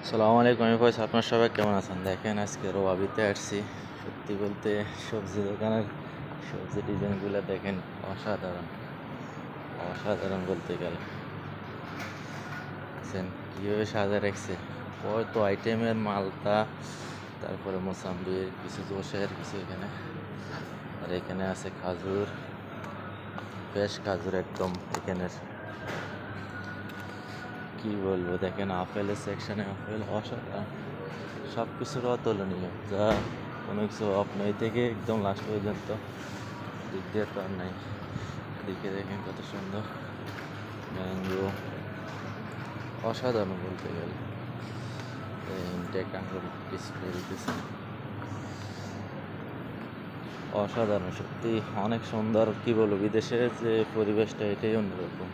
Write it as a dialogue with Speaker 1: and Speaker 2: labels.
Speaker 1: সালামু আলাইকুম, আমি ভয়েস। আপনার সবাই কেমন আছেন? দেখেন, আজকে রোয়াবিতে আসছি। সত্যি বলতে সবজি দোকানের সবজি ডিজাইনগুলো দেখেন, অসাধারণ অসাধারণ বলতে গেলে। দেখছেন কীভাবে সাজা রাখছে, কত আইটেমের মালটা, তারপরে মোসাম্বির কিছু, জোসের কিছু এখানে। আর এখানে আছে খাজুর, ফ্রেশ খাজুর একদম এখানের। কি বলবো, দেখেন আপেলের সেকশনে আপেল অসাধারণ, সব কিছুর অতুলনীয়, যা কোনো কিছু অফ নেই থেকে একদম লাস্ট পর্যন্ত। দিক দিয়ে তো আর নাই। দিকে দেখেন কত সুন্দর ম্যাঙ্গো, অসাধারণ বলতে গেলে। ইনটেক আঙ্গুর ডিসপ্লে দিতেছে, অসাধারণ সত্যি, অনেক সুন্দর। কি বলবো, বিদেশের যে পরিবেশটা এটাই অন্যরকম।